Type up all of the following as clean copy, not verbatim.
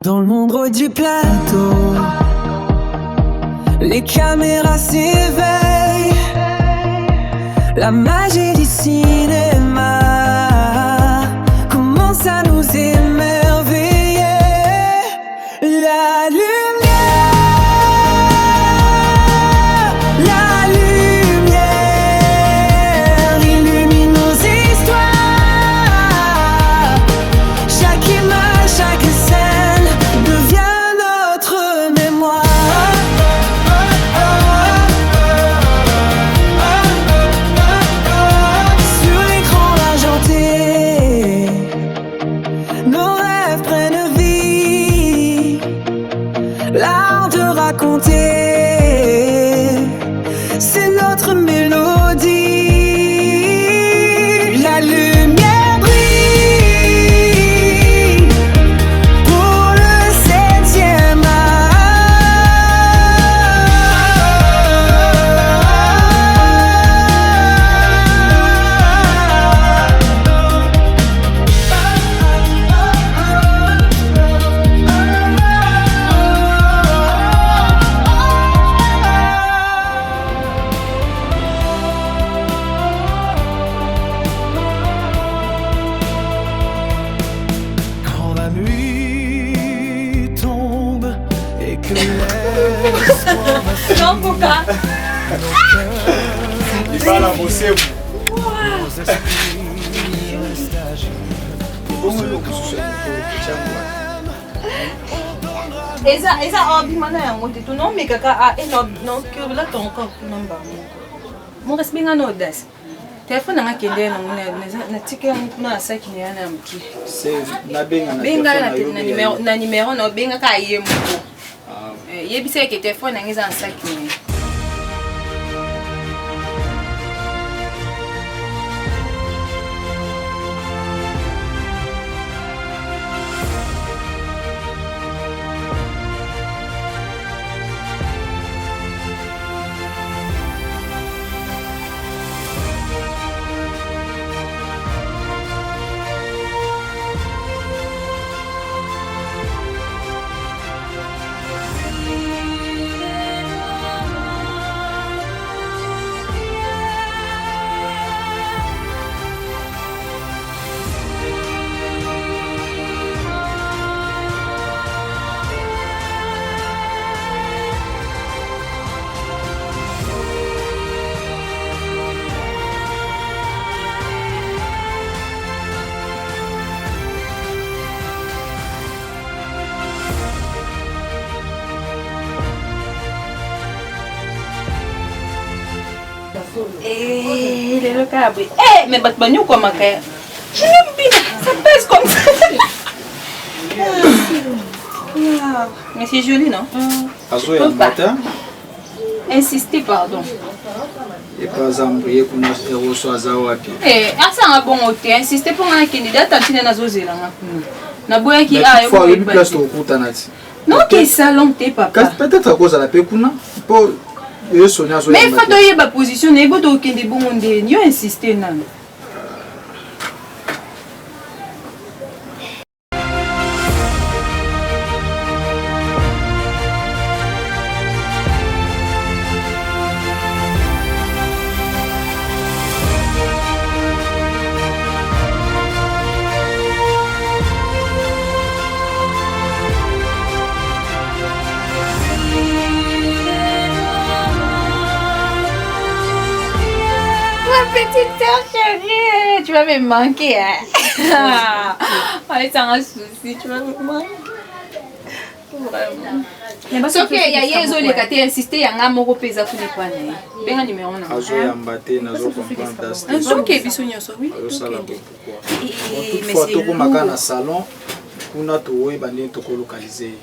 Dans le monde du plateau, les caméras s'éveillent, la magie du cinéma commence à nous émerveiller. La lumière, illumine nos histoires. Chaque image, chaque scène devient notre mémoire. Sur l'écran argenté, nos rêves prennent vie. L'art de raconter, c'est notre mélodie. La lumière brille pour le 7e Quand la nuit tombe et que Non, pourquoi? Il va la bosser. Eza abimana yango te tono mekaka a no que la ton corps namba. Mon respect en audace. Téléphone nga kende na tike na saki ne yana mki. C'est na benga Na numéro no benga ka yemo. Yebisa ke téléphone nga za saki ne. Les locaux. Mais Batbagnou comme un cahier. Je l'aime bien, ça pèse comme ça. Mais c'est joli, non? Azo ya matin. Insistez, pardon. Et par exemple, il y a qu'on a reçu à Zawati. Ça a un bon hôtel. Insistez pour un candidat, t'as dit dans Zozé là. Na boya qui a il faut une place au Koutanati. Non, quel salon t'es papa. Peut-être à cause de la pécuna. Pour mais il faut que tu position, il faut que tu bon monde. Nous insister non. Petite sœur chérie, tu vas me manquer, hein? Ouais, c'est un souci, tu vas me manquer. Vraiment. Sauf qu'il y a des gens qui ont insisté, il y a un mot qui a fait des points. Bien un numéro. Azo ya mbaté, nazo comprendre das. Un son qui est bisogné, oui. Mais faut tout comme à na salon, on a tout et bandé tout localisé.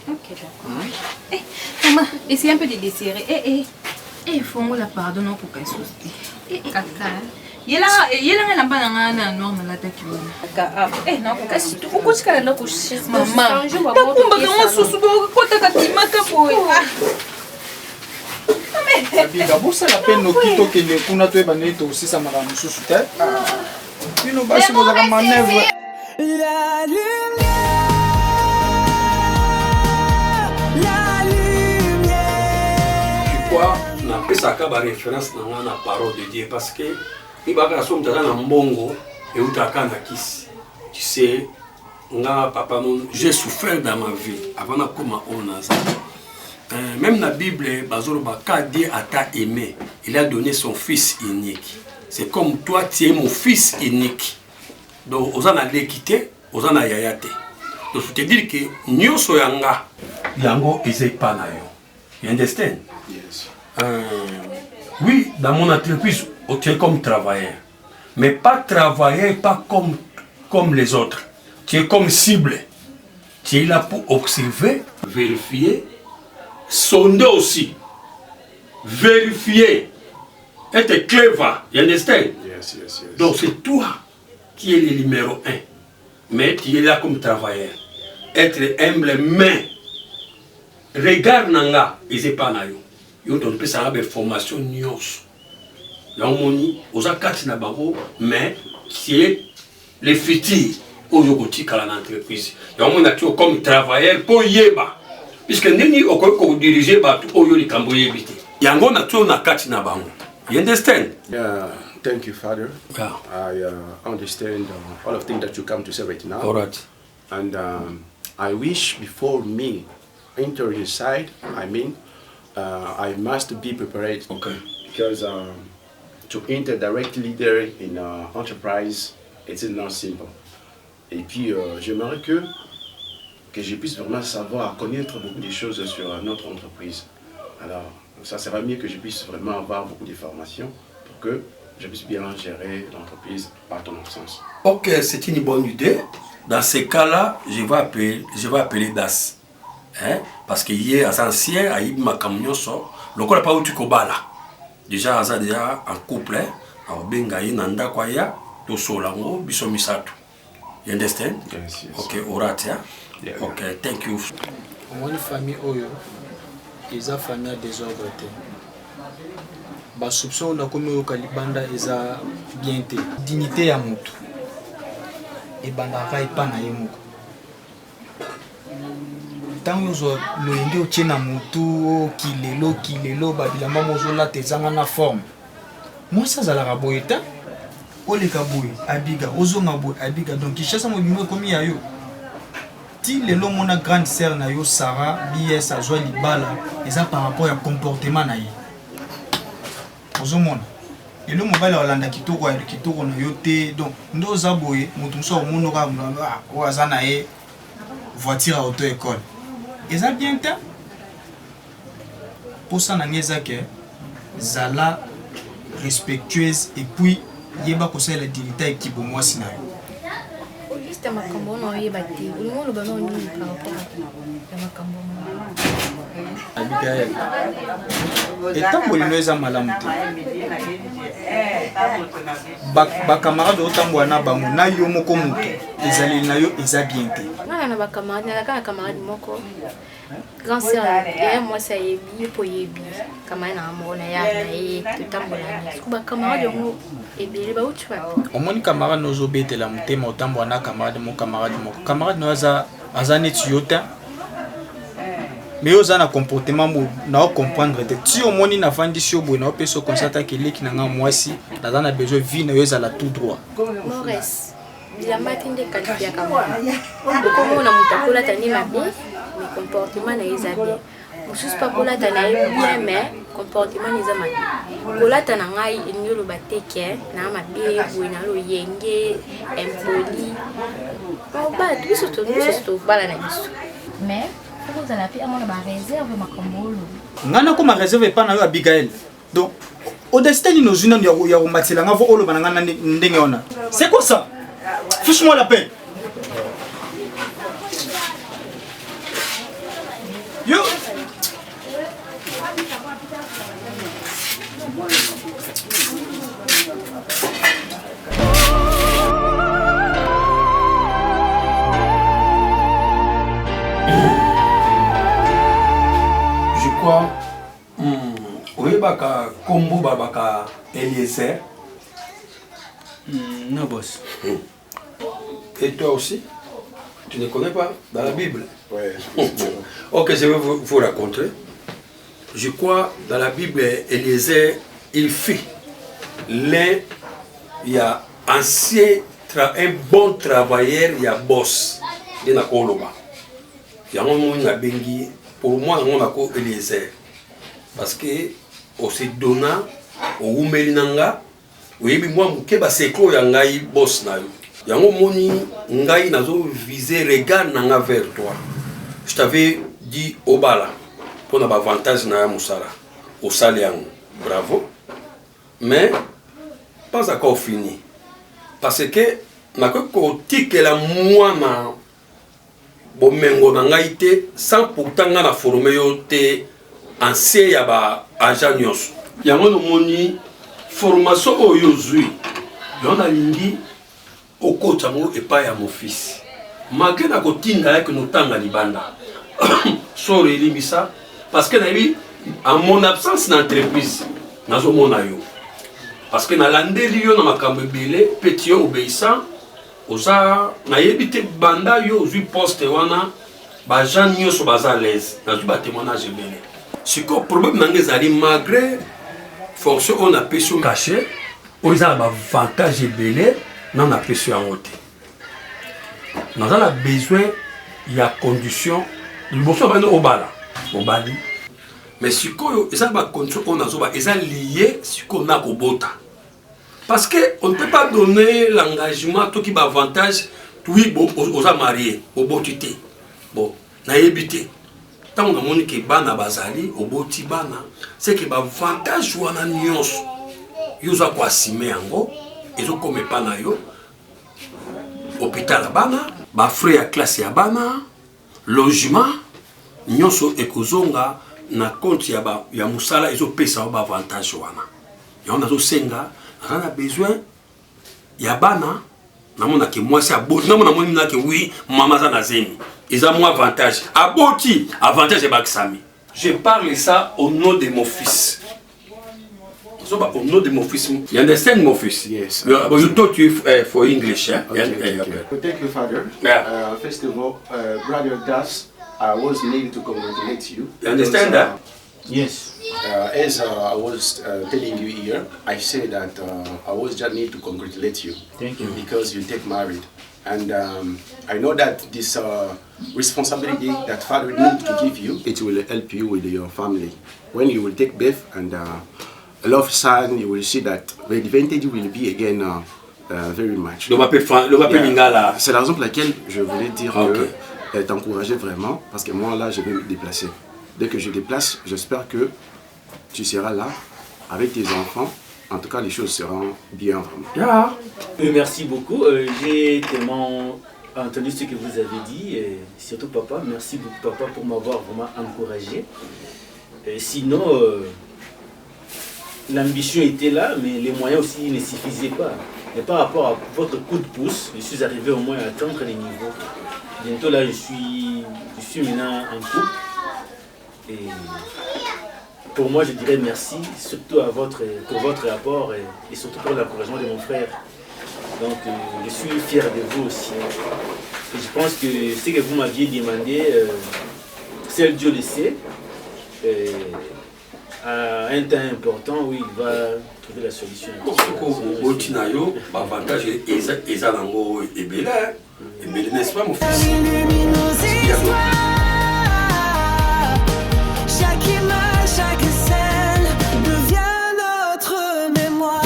Ok, d'accord. Maman, essaye un peu de desserrer. Faut la pardon pour qu'elle soucie. Kaka. Yela ngana bana ngana normal attaque. Kaka. Non, kasi tu kukuchika na kushisa. Mama. Nakumba kama susu kota katimaka boy. Binga bosa la peine no kito kende kuna to ebane to sisa mara mususu te. Bino basi boza ka manœuvre. La lumière napesaka baréférence na nga na parole de Dieu parce que mibaka na so mutaka na mbongo eutaka na kisi. Tu sais, nga papa non, j'ai souffert dans ma vie avant na koma onaza. Même la Bible, quand Dieu a t'a aimé, il a donné son fils unique. C'est comme toi, tu es mon fils unique. Donc, on a l'équité, on a yayate. Donc, je te dire que nous sommes yango is pas na yo. You understand? Yes. Oui, dans mon entreprise, tu es comme travailleur. Mais pas travailleur, pas comme les autres. Tu es comme cible. Tu es là pour observer, vérifier, sonder aussi, vérifier, être clever, you understand? Yes, yes, yes. Donc c'est toi qui es le numéro 1, mais tu es là comme travailleur. Être humble, mais regarde nanga, et c'est pas na yo. Yo donne plus ça des formations nyos. Là on moni, aux akati na bango, mais qui est le futur au yogoti kala l'entreprise. Là on a comme travailleur pour yeba. Puisque nini oko diriger batu oyo likambo yebite yango na to na kati na bango. You understand? Yeah, thank you, Father. Yeah. I understand all of things that you come to say right now. All right. And I wish before me enter inside, I must be prepared. Okay. Because to enter directly there in enterprise, it's not simple. Et puis j'aimerais que je puisse vraiment savoir, connaître beaucoup de choses sur notre entreprise. Alors, ça sera mieux que je puisse vraiment avoir beaucoup de formations pour que je puisse bien gérer l'entreprise par ton absence. Ok, c'est une bonne idée. Dans ces cas-là, je vais appeler Das. Hein? Parce qu'il y a un ancien, il m'a camion sort. Le corps n'a pas où tu là. Déjà, déjà en couple, alors benga nanda kwaya, to solango, biso misato. You understand? Yes, yes. Ok, oratia. Yeah, ok, thank you. Une famille oyo eza famille désordre te. Ba soupçon na komi oyo kalibanda eza bien te. Dignité ya mutu ebandaka epa na ye moko. Ntango ozo loyenge otie na mutu kilelo babilamba mozolata ezanga na forme. Mwasi azalaka boye te oleka boye abiga ozonga boye abiga donc Kinshasa mobimbo ekomi ya yo. Si le mona grande sœur na yo Sarah BS azwa libala eza par rapport ya comportement na ye. Ozomona. Elo mobala olanda kitoko na yo te donc ndo za boye mutu so omono ka o aza na ye voiture auto école. Eza bien te. Pour ça na ngeza ke zala respectueuse et puis yeba ko la dignité équipe mwasi na yo. Liste makambo na oyeba te. Ulimolo bano nini par rapport à makambo. Abigail. Etamboli no eza malamu te. Ba camarade otambwa na bango na yo moko mutu ezali na yo eza bien te. Na ba camarade na ka camarade moko. Grand sœur et moi ça yebi po yebi. Kama na amona ya na ye tutambola ni. Kuba camarade ngo ebele ba utwa. Omoni camarade nozo betela mutema otambwa na camarade moko. Camarade no aza neti yota. Mais oza na comportement mo na comprendre te ti omoni na fandi si obo na opeso constate que leki na nga mwasi na na besoin vie na yo za la tout droit. Mores bilamba tinde qualifié kama comme na mutakola tani mabe mais comportement na ezabé mususu pa kola tani bien mais comportement na ezama kola tana ngai nyolo bateke na mabe bo na lo yenge impoli ba biso to bala na biso mais vous allez appeler à mon réserve ma commune. Ngana ko ma réserve pas na yo Abigail. Donc au destin nos une ya ko matela ngavo olo bana ngana ndenge ona. C'est quoi ça? Fiche-moi la paix. Yo. Oui, baka combo baka Eliezer. Non, boss. Et toi aussi? Tu ne connais pas dans la Bible? Ouais. Ok, je vais vous raconter. je crois, dans la Bible, Eliezer, il fait l'un, il y a un bon travailleur, il y a boss. Il y a un koloba. Il y a un bengi. Pour moi, on a ko Eliezer. Parce que, on se donna, on umelinanga, oui, moi, je sais que je suis boss. Yango moni ngai nazo viser regard nanga vers toi. Je t'avais dit obala pour na avantage na musala. Au saliang. Bravo. Mais pas encore fini. Parce que na ko tike la moi na bomengo na ngai te sans pourtant na former yo te ancien ya ba agent nyos. Yango no moni formation oyo zui. Yo na lingi au coach et pas à mon fils. Malgré la cotine avec nos temps à Libanda. Sorry, Limissa. Parce que en mon absence dans l'entreprise, dans mon ayo. Parce que dans l'andélio, dans ma cambébélé, petit obéissant, osa, na yebite banda yo, osu poste wana, ba jan nyo so baza l'aise. Dans le témoignage belé. Ce que le problème n'engage malgré fonction on a péché caché, on a un avantage belé. Nous avons besoin de nous avons besoin de conditions. Nous avons besoin de bala. Mais si on a conditions, on a lié si on a bota. Parce qu'on ne peut pas donner l'engagement qui va avantage. Oui, on a marié, on a botité. Bon, on a évité. Tant on a dit que bana bazali, on boti bana, c'est que avantage ou en nyons. Ils ont quoi simé en gros. Ils ont comme pas na yo hôpital bana ba frais à classe ya bana logement nyonso ekozonga na compte ya musala ils ont payé ba avantage wana ya on a zo senga on a besoin ya bana na mona ke moi c'est aboti na mona moni na ke oui mama za na zemi ils ont moins avantage aboti avantage ba ksami je parle ça au nom de mon fils. So, au nom de mon fils, you understand my fils? Yes. But you taught you for English, yeah? Okay. Well, thank you, Father. Yeah. First of all, Brother Das, I was needed to congratulate you. You understand that? Yes. As I was telling you here, I say that I was just need to congratulate you. Thank you. Because you take married. And I know that this responsibility that Father needs to give you, it will help you with your family. When you will take birth and a love son, you will see that the advantage will be again very much. C'est la raison pour laquelle je voulais dire que t'encourager vraiment, parce que moi là je vais me déplacer. Dès que je déplace, j'espère que tu seras là avec tes enfants. En tout cas, les choses seront bien vraiment. Merci beaucoup. J'ai tellement entendu ce que vous avez dit, et surtout papa. Merci beaucoup papa pour m'avoir vraiment encouragé. Sinon, l'ambition était là, mais les moyens aussi ne suffisaient pas. Et par rapport à votre coup de pouce, je suis arrivé au moins à atteindre les niveaux. Bientôt là, je suis maintenant en couple. Et pour moi, je dirais merci, surtout pour votre apport et surtout pour l'encouragement de mon frère. Donc, je suis fier de vous aussi. Et je pense que ce que vous m'aviez demandé, seul Dieu le sait. À un temps important où il va trouver la solution. N'est-ce pas mon fils? Chaque image, chaque scène devient notre mémoire.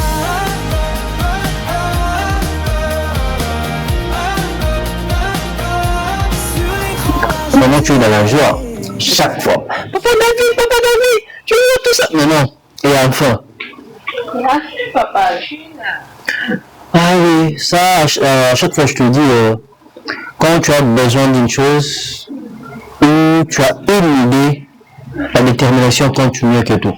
Sur l'écran, Maintenant tu es dans la joie, chaque fois. Papa David, tu veux tout ça? Mais non, et enfin. Papa. Ah oui, ça, à chaque fois je te dis, quand tu as besoin d'une chose, ou tu as une idée, la détermination compte mieux que tout.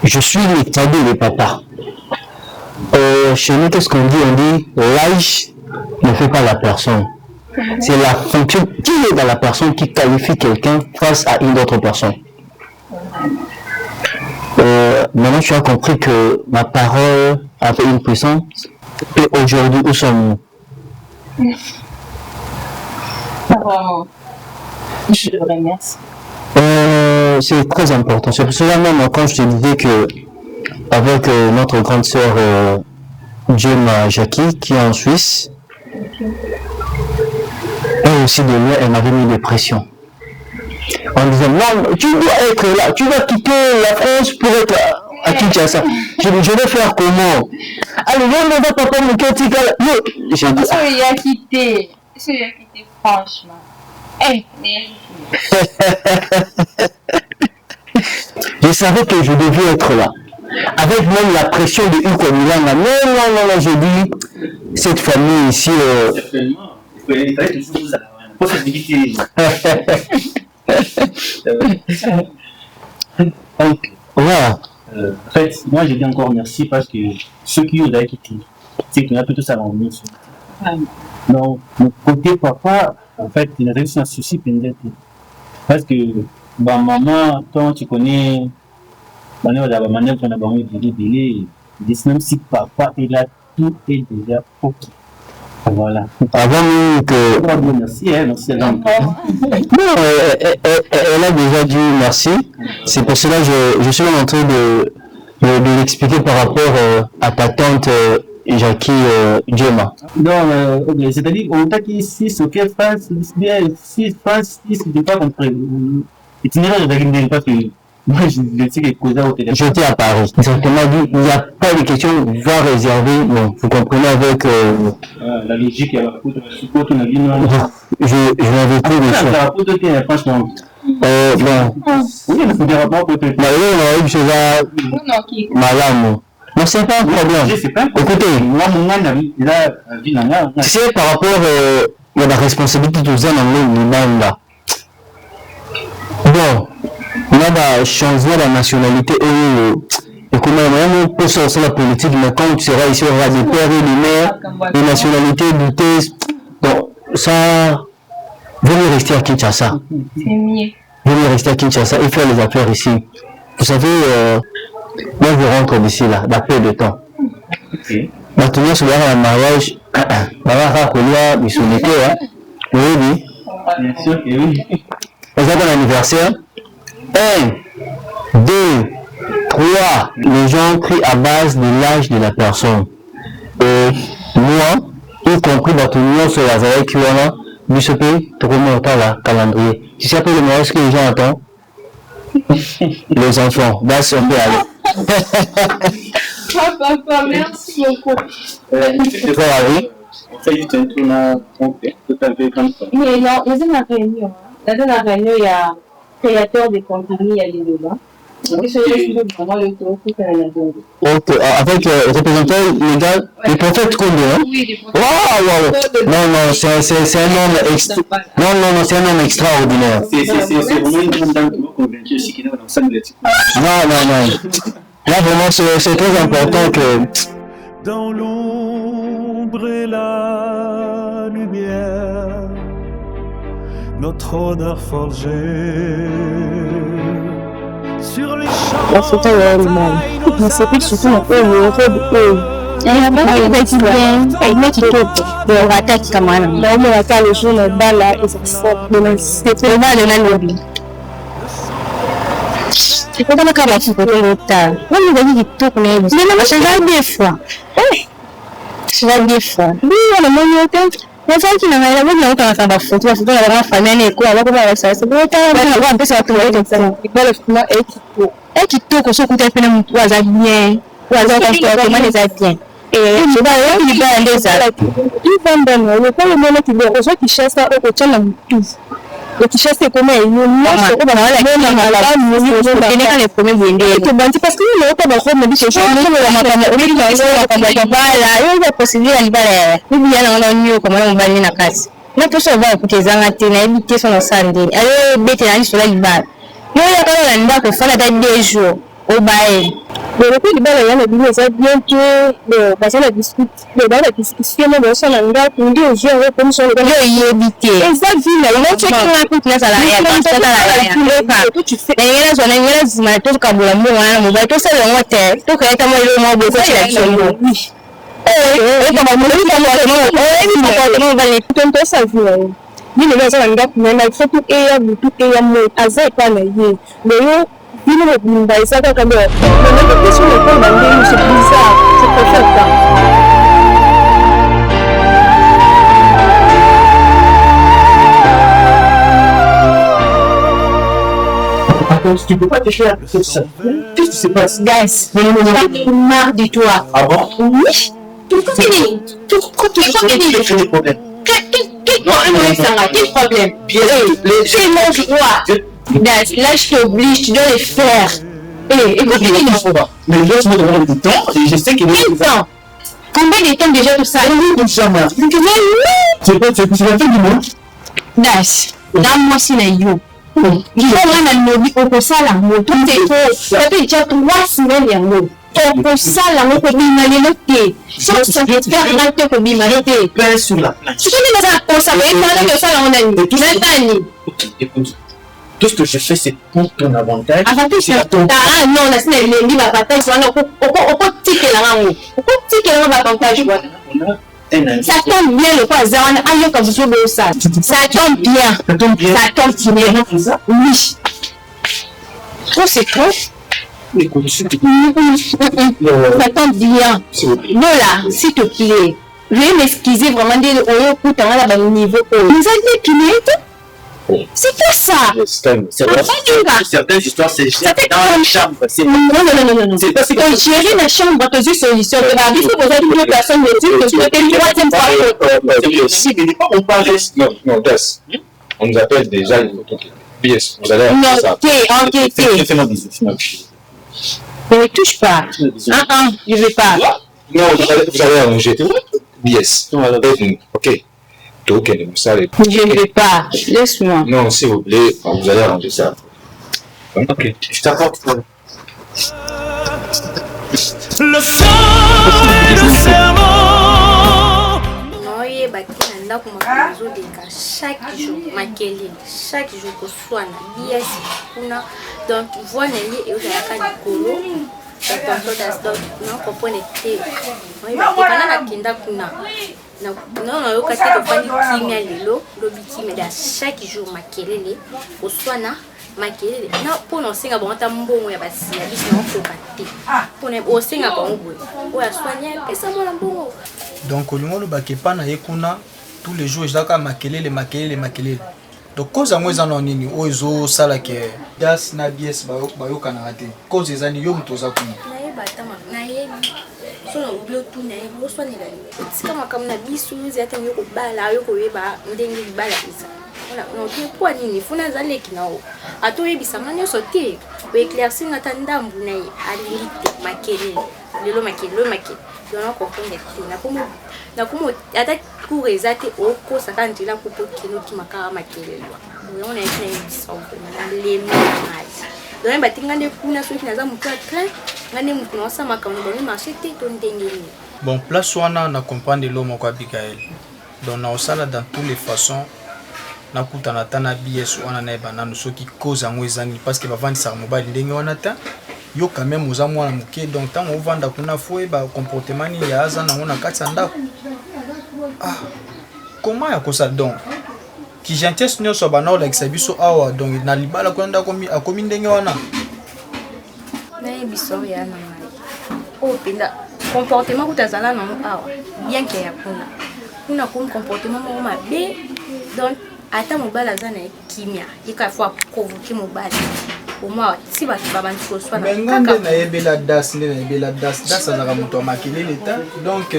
Je suis le cadeau de papa. Chez nous, qu'est-ce qu'on dit? On dit l'âge ne fait pas la personne. C'est la fonction qui est dans la personne qui qualifie quelqu'un face à une autre personne. Maintenant, tu as compris que ma parole avait une puissance. Et aujourd'hui, où sommes-nous? Pas vraiment. Je le remercie. C'est très important. C'est pour cela même quand je te disais que avec notre grande sœur Gemma Jackie qui est en Suisse, elle aussi de loin, elle m'avait mis des pressions. En disant non, tu dois être là, tu vas quitter la France pour être à Kinshasa. Je vais faire comment? Allez, on va papa mon cœur. J'ai dit. Il a quitté. Franchement. Je savais que je devais être là. Avec même la pression de Hugo Milanga. Non, j'ai dit, cette famille ici. Certainement. Il fallait toujours vous avoir une possibilité. Donc, voilà. En fait, moi je dis encore merci parce que ceux qui nous avaient quittés, c'est qu'on a plutôt ça en nous. Non, mon côté papa, en fait, il avait eu un souci peut-être. Parce que ma maman, quand tu connais, on est dans la manière qu'on a envie de dire, même si papa est là, tout est déjà ok. Voilà. Avant que. Merci, merci à l'homme. Non, elle a déjà dit merci. C'est pour cela que je suis en train de l'expliquer par rapport à ta tante Jackie Gemma. Non, c'est-à-dire, on t'a dit 6, ok, France, bien, 6, France, 6, je n'ai pas compris. Itinéraire, je ne sais pas que. Moi, je sais que Cosa au téléphone. J'étais à Paris. Exactement dit, il n'y a pas de question, va réserver. Bon, vous comprenez avec. La logique, il y a la photo, on a vu. Je n'avais plus de choix. La photo, franchement. Bon. Oui, il faut dire rapport peut-être. Bah oui, on a eu chose madame. Non, c'est pas un problème. Écoutez, moi, mon mari, il a vu la mère. Tu sais, par rapport à la responsabilité de Zan en là. Bon. On a changé la nationalité et comment on peut sortir la politique, mais quand tu seras ici, on aura des pères et des mères, des nationalités, du test. Donc, ça, venez rester à Kinshasa. C'est mieux. Venez rester à Kinshasa et faire les affaires ici. Vous savez, moi je rentre d'ici là, d'après le temps. Maintenant, sur le mariage, oui. Bien sûr que oui. Vous avez un anniversaire. 1, 2, 3, les gens crient à base de l'âge de la personne. Et moi, y compris Bartolomeo sur la Zaïe qui est là, du ce pays, tout le monde entend le calendrier. Tu sais après le mariage que les gens attendent? Les enfants, là, si on peut aller. Papa, merci beaucoup. Tu peux aller? On fait juste un tournage, tout un peu comme ça. Mais non, il y a une réunion. Dans la réunion, il y a créateur de contenu, il y a les débats. Donc, avec le représentant légal, les prophètes combien? Oui, wow. Non, c'est un homme c'est un homme extraordinaire. C'est vraiment une grande dame qui m'a convaincu aussi qu'il est dans l'ensemble des types. Non. Là, vraiment, c'est très important que. Dans l'ombre et la lumière, notre honneur forgé. Sur les champs, la photo est mal. Mais c'est plus surtout un peu le rôle. Il y a pas de qui vient, il met qui toque. Le ratat comme ça. Là où le ratat le jour le bal là, il se sort de c'est très mal le lobby. C'est pas dans le cas de la photo le retard. Moi je dis qui toque mais non, je vais des fois. Je vais des fois. Oui, on a mon temps. Les gens qui n'ont pas la faire la photo de la famille et quoi, on va voir ça. C'est bon, on va un peu ça pour être ça. Il va le film et qui toque sur côté peine mon toit bien. Oiseau comportement les bien. Et je vais il va aller ça. Il va bien, le pas le moment qui le reçoit qui cherche ça au côté là tout. Le qui cherche comment il nous marche au dans la les premiers blindés. Tu vas dire parce que il est pas dans le je suis il va procéder à libérer. Il y a un new comme on va na kasi. Na poso va kutezanga tena ebite son sande. Allez bete na sur la libérer. Moi ya kala nda ko fala da 2 jours au bail. Le coup du bail yana bien ça bien que le bassin la discute la discussion de son anga pour dire aux gens comme son yo yebite. Exact vie là, on check la toute na sala ya pas la. Tu fais yana zona yana zima to kabula mo wana mo ba to sala ngote. To ka eta mo ile mo bo ko la chongo. Comme mo le comportement va les tout ça vie. bino baza na ndako na il faut tout eya mutu eya mo aza epa na ye leyo bino mobimba eza kaka nde nanga te sur l'école bandenge c'est bizarre je préfère pas. Tu peux pas te faire ça. Qu'est-ce qui se passe? Guys, j'en ai marre de toi. Ah bon? Oui. Quel problème? Quel problème? C'est mon droit. Guys, là je t'oblige, tu dois le faire. Écoute, mais laisse-moi donner du temps et je sais qu'il y a du temps. Combien de temps déjà tout ça? C'est pas fait du monde. Guys, donne-moi si la you. Il faut vraiment lobby au sala moto c'est ça fait déjà 3 semaines yango au sala moto bimalenote sans se faire rater ko bimalenote plein sur la planche ce que nous avons pour ça mais dans le sala on a dit Nathalie écoute tout ce que je fais c'est pour ton avantage c'est ton ah non la semaine les livres avantage on peut tirer la main on peut tirer la avantage ça tombe bien le quoi Zawana ayo comme ça ça tombe bien ça tombe bien oui trop c'est trop ça tombe bien Lola s'il te plaît veuillez m'excuser vraiment de au coup à la niveau nous allons pinette. C'est quoi ça? Certaines histoires, c'est dans la chambre. Non. C'est pas gérer la chambre, tu as une solution. Tu vas dire que vous avez deux personnes de type, que tu as une troisième fois. Si, mais on parle. Non, Das. On nous appelle déjà les pièces. Vous allez faire ça. Ok. Fais-moi bisous. Ne me touche pas. Je ne vais pas. Non, vous allez arranger. Yes. Ok. Je ne vais pas, laisse-moi. Non, s'il vous plaît, vous allez arranger ça. Ok, je t'apporte. Le sang et le serment. Chaque jour, chaque jour, que soit donc, voix n'est et vous avez un colo. Non, comprenez. Non, au cas où on fait lelo, le chaque jour makelele, au soina makelele. Non, pour nous c'est un bon temps bon ya basi, ya bisi non faut pas. Pour nous au c'est un bon bon. Ou ya soigner, et ça mon bon. Donc olingo lo bakepa na yekuna tous les jours ezaka makelele. Donc cause à moi ezana nini o ezo sala ke das na bies bayoka na raté. Cause ezani yo mutoza kuna. Na ye batama, na ye so na ublo tu na ye bo soigner la. C'est comme na bisu zeta yoko bala yoko yeba ndenge bala isa. Voilà, on peut quoi nini funa zaleki nao. Ato yebisa manya sote. O éclaircir na tandambu na ye alite makelele. Lelo makelele. Donc on comprend na como ata kureza te oko sakandi la kupo kino kimakara makelele. On a été na le mal. Donc batingande kuna so kinaza mutu atrait ngane mutu na sama kamu ba marché te to ndengeli. Bon, place wana na comprendre l'homme kwa Abigail. Donc na osala dans toutes les façons na kutana tana bies wana na banano soki cause yango ezani parce que ba vandi sa mobile ndenge wana ta yo quand même oza mwana muke donc tant on vanda kuna foi ba comportement ni ya aza na ngona kati ndako. Ah, comment ya kosa donc ki gentesse nyoso bana ola kisabiso awa donc na libala kwenda akomi ndenge wana na ebiso ya na mai o pinda comportement kutazala na awa bien que ya kuna comportement mo mabe donc ata mobala zana kimia ika fois provoquer mobala au moins si ba bantu ko swa na ngande na yebela das na muto makile leta donc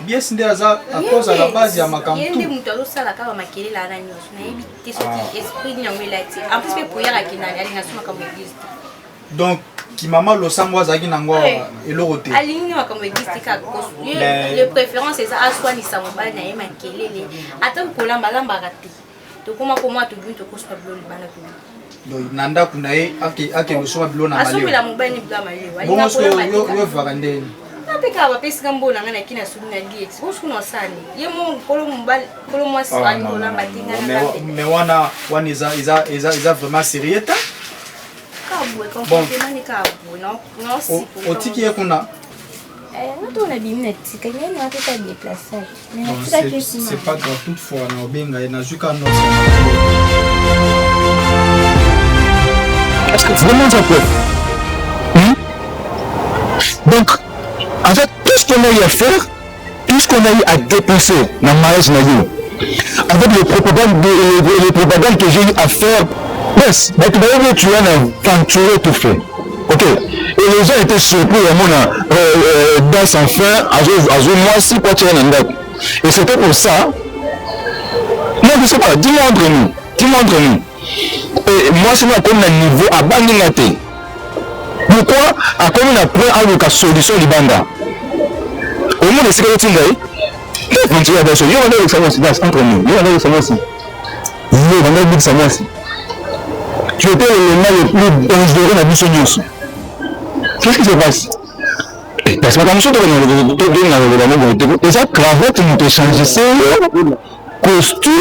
bies ndé aza à cause à la base ya makamtu yende muto azo sala ka ba makile la na nyos na yebi te soki esprit ni ngwe lati en plus pe pour ya kinali ali na suma ka église donc qui maman lo samwa zaki nango elorote alingi makambo église ka cause le préférence c'est ça aswa ni samobala na ye makelele ata ko lamba raté to comment to bintu ko swa blo libana to donc nanda kuna ye ake usoma bilo na malio asomela mobali blama lewa bon parce que yo vakande apeka ba pesi ngambona ngana kina suna dx usuna sani ye mo kolo mobali kolo mwasi ani ko lamba tinga na mais wana iza vraiment sérieux ta kabwe comportement ni kabwe non si otiki ye kuna on a bien net, c'est qu'il y a un peu de déplacement. Mais Bon, c'est pas grave, toutefois, on a bien Est-ce que vraiment ça peut? Donc, en fait, tout ce qu'on a eu à faire, tout ce qu'on a eu à dépenser dans le mariage, avec les propagandes que j'ai eu à faire, tu as aventuré tout fait. Ok. Et les gens étaient surpris, dans son fin, à moi si quoi tu es dans. Et c'était pour ça. Non, je ne sais pas, dis-moi entre nous. Et moi, c'est comme un niveau à Bandingate. Pourquoi à comme on apprend à une solution du banda? Au moins, c'est que tu dis, quand tu as des choses, il y a des choses entre nous. Il y a des choses. Tu étais l'élément le plus dangereux dans la mission. Qu'est-ce qui se passe? Parce que comme ça, et ça, cravate, nous te changissait, costume,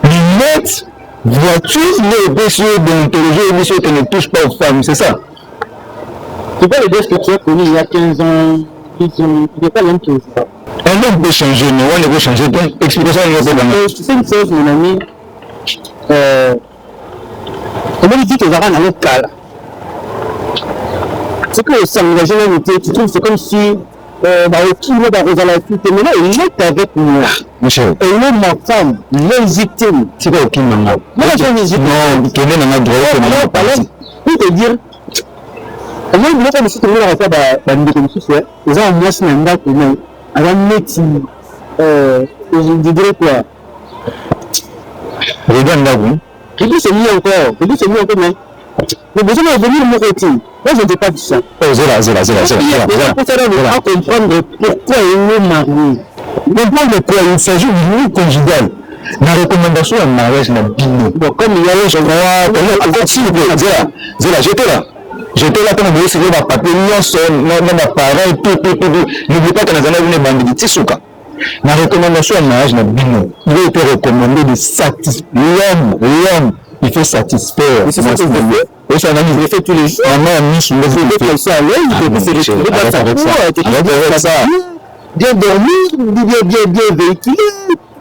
lunettes, voiture, les messieurs d'ontologie, les messieurs qui ne touchent pas aux femmes, c'est ça? C'est pas les deux que tu as connus il y a 15 ans, 10 ans, il n'y a pas même chose. Un homme peut changer, mais on ne peut changer, donc explication est tu sais une chose, mon ami, comment il dit que les arabes dans le cas là? C'est que s'engager dans l'unité, tu trouves, c'est comme si qui est dans Rosa la fille, mais là, il est avec moi. Michel. Et il est ma femme, légitime. C'est pas aucune maman. Moi, je suis légitime. Non, tu es dans la droite, pour te dire, moi, je voulais faire tout le monde à faire des commissions, les gens, moi, c'est un gars qui est un métier, je dirais quoi. Regarde là, vous. Je dis, c'est mieux encore, mais le besoin de venir me retirer. Moi, je ne dis pas de ça. Oh, zéla. Il y a comprendre pourquoi il est marié. Comprendre quoi il s'agit d'une conjugale. La recommandation en mariage n'a pas. Bon, comme il y a les gens, Zéla, j'étais là quand on voulait signer ma papier, non, parents, tout. N'oublie pas que dans un avis, on est bandit, c'est souka. La recommandation en mariage n'a pas. Il a été recommandé de satisfaire l'homme. Il faut satisfaire. C'est ça que je fais. Oui, c'est un ami, je l'ai fait tous les jours. Maman a mis sur le vélo. Comme ça, bien dormir, bien véhiculé.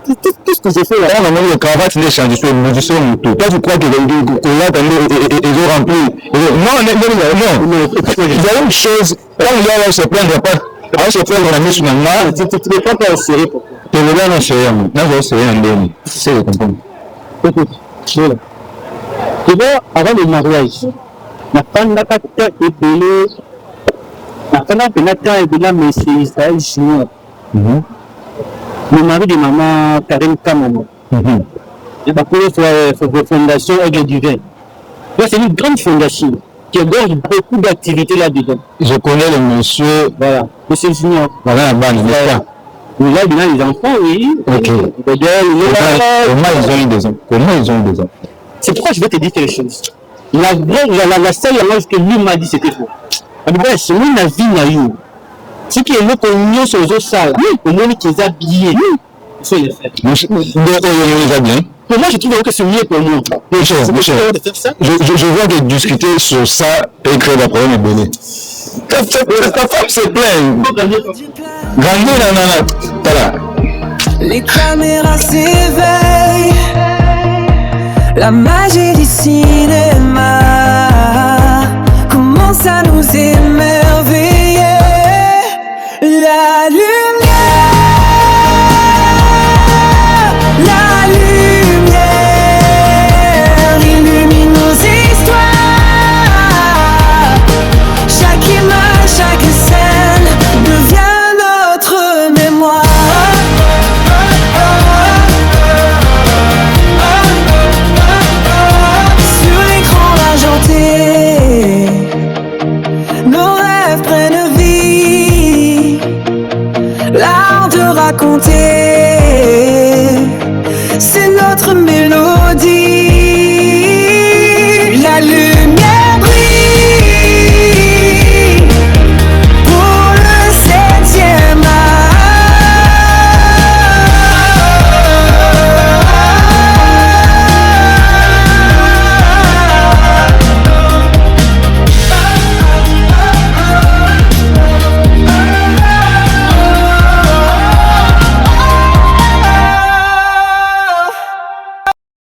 Tout ce que j'ai fait là. On a mis le cravate, il est changé sur le tout. Toi, tu crois que là, ils ont rempli. Non. Il y a une chose, quand il y a là, on se plaindra pas. On se plaindra, on a mis sur la main. Tu ne peux pas serrer pourquoi? Tu veux bien en serrer, non, je vais serrer un déni. C'est le comprendre. Écoute, voilà. Tu vois, avant le mariage, la femme n'a pas été payée. La femme n'a pas été payée, mais c'est Israël chinois. Le mari de maman Karim Kamamo. Il va pour la fondation Aigle du Vin. C'est une grande fondation qui engage beaucoup d'activités là-dedans. Je connais le monsieur. Voilà, monsieur Junior. Voilà la bande, n'est-ce pas? Il a bien les enfants, oui. Ok. Comment ils ont eu des enfants? C'est pourquoi je vais te dire quelque chose. La seule image que lui m'a dit, c'était faux. C'est lui la vie n'a eu. Ce qui est là pour nous sur les salles, au moins qu'ils sont habillés. Il faut les faire. Pour moi, je trouve que c'est mieux pour moi. Je vois que discuter sur ça et créer des problèmes est bonné. Ta femme se plaint. Les caméras s'éveillent, la magie du cinéma commence à nous émerveiller. La lumière illumine nos histoires. Chaque image, chaque scène devient notre mémoire. Sur l'écran argenté, nos rêves prennent vie. L'art de raconter, c'est notre mélodie.